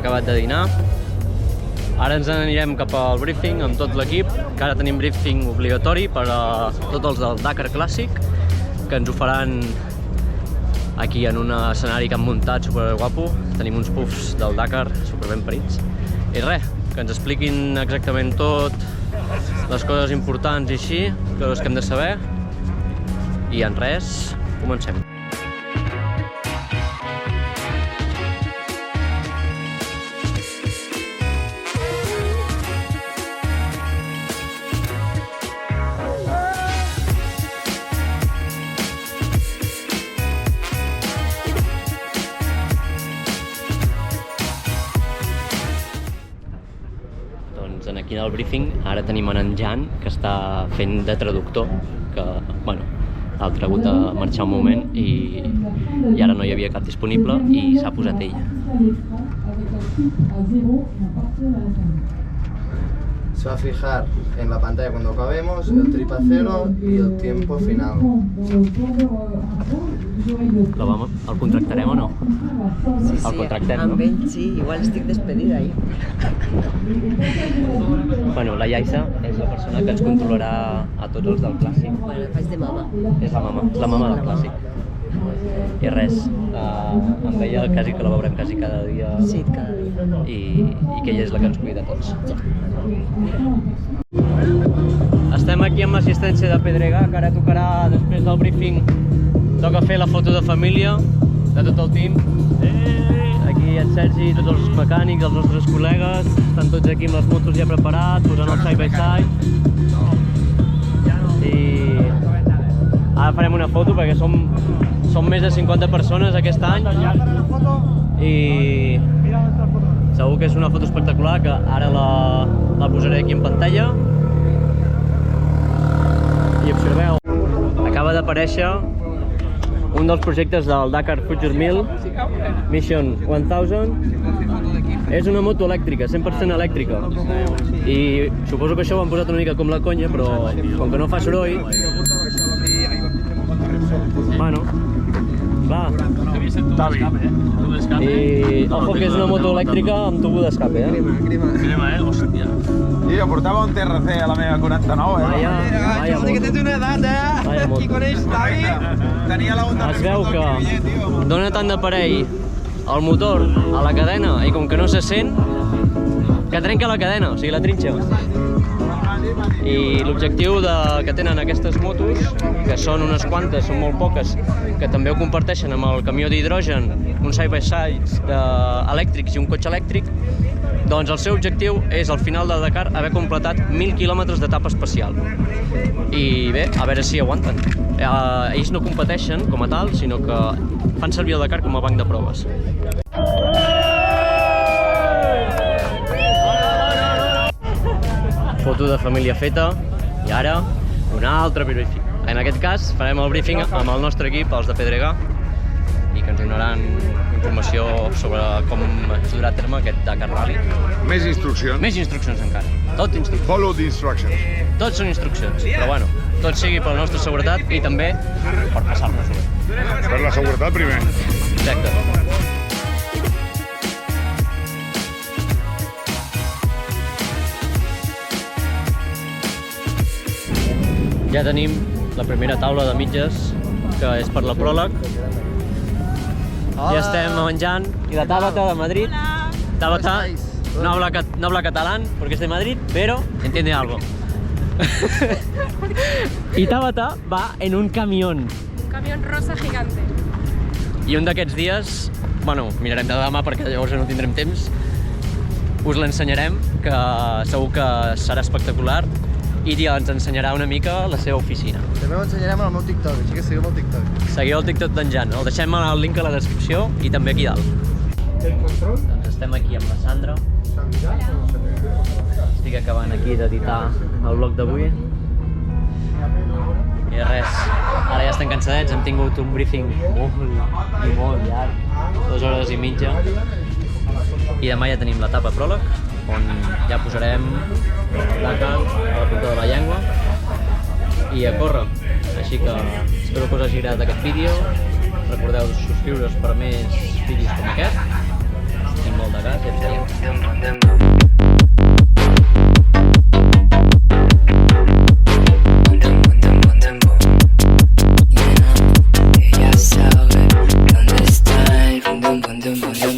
acabat de dinar. Ara ens anirem cap al briefing amb tot l'equip, que ara tenim briefing obligatori per a tots els del Dakar Clàssic, que ens ho faran aquí en un escenari que han muntat superguapo. Tenim uns puffs del Dakar super ben parits. I res, que ens expliquin exactament tot, les coses importants i així, coses que hem de saber. I en res, comencem. Aquí en el briefing ara tenim en Jan, que està fent de traductor, que, bueno, l'altre ha hagut de marxar un moment i ara no hi havia cap disponible i s'ha posat ell. Se va a fijar en la pantalla cuando acabemos, el trip a cero y el tiempo final. El contractarem o no? Sí, El contractem, no? amb ell sí, igual estic despedida ja. Bueno, la Yaisa és la persona que ens controlarà a tots els del Clàssic. Bueno, faig de mama. És la mama del Clàssic. I res, em deia quasi que la veurem quasi cada dia. Sí, cada dia. I que ella és la que ens cuida a tots. Estem aquí amb l'assistència de Pedregà, que ara tocarà, després del briefing, toca fer la foto de família de tot el team. Aquí en Sergi, tots els mecànics, els nostres col·legues, estan tots aquí amb les motos ja preparats, posant el side by side. I ara farem una foto perquè som més de 50 persones aquest any i segur que és una foto espectacular, que ara la posaré aquí en pantalla. I observeu, acaba d'aparèixer un dels projectes del Dakar Future 1000, Mission 1000. És una moto elèctrica, 100% elèctrica. I suposo que això ho han posat una mica com la conya, però com que no fa soroll... Bueno, va. I ojo que és una moto elèctrica amb tubo d'escape, Crema, hòstia. Jo portava un TRC a la meva 49, Vaya moto. Que tens una edat, Vaya moto. Qui coneix Tavi? Tenia la onda. Es veu que dona tant d'aparell el motor a la cadena i com que no se sent, que trenca la cadena, o sigui la trinxa. I l'objectiu que tenen aquestes motos, que són unes quantes, són molt poques, que també ho comparteixen amb el camió d'hidrogen, un side-by-side elèctrics i un cotxe elèctric, doncs el seu objectiu és al final del Dakar haver completat 1.000 quilòmetres d'etapa espacial. I bé, a veure si aguanten. Ells no competeixen com a tal, sinó que fan servir el Dakar com a banc de proves. Foto de família feta i ara un altre briefing. En aquest cas farem el briefing amb el nostre equip, els de Pedregà, i que ens donaran informació sobre com es durà a terme aquest Dakar Rally. Més instruccions. Més instruccions encara, tot instruccions. Follow the instructions. Tots són instruccions, però bueno, tot sigui per la nostra seguretat i també per passar-nos bé. Per la seguretat primer. Exacte. Ja tenim la primera taula de mitges, que és per la pròleg. Ja estem menjant. I la Tabata de Madrid. Tabata no habla catalán porque es de Madrid, pero entiende algo. Y Tabata va en un camión. Un camión rosa gigante. I un d'aquests dies, bueno, mirarem de demà perquè llavors no tindrem temps, us l'ensenyarem, que segur que serà espectacular. I ens ensenyarà una mica la seva oficina. També ho ensenyarem al meu TikTok, així que seguiu el TikTok. Seguiu el TikTok d'en Jan, el deixem el link a la descripció i també aquí dalt. Doncs estem aquí amb la Sandra. Estic acabant aquí d'editar el vlog d'avui. I res, ara ja estem cansadets, hem tingut un briefing molt llarg, 2 hores i mitja. I demà ja tenim l'etapa pròleg, on ja posarem el Dakar a la punta de la llengua i a córrer. Així que espero que us hagi agradat aquest vídeo. Recordeu subscriure-us per més vídeos com aquest. I molt de gas i Tiempo, tiempo.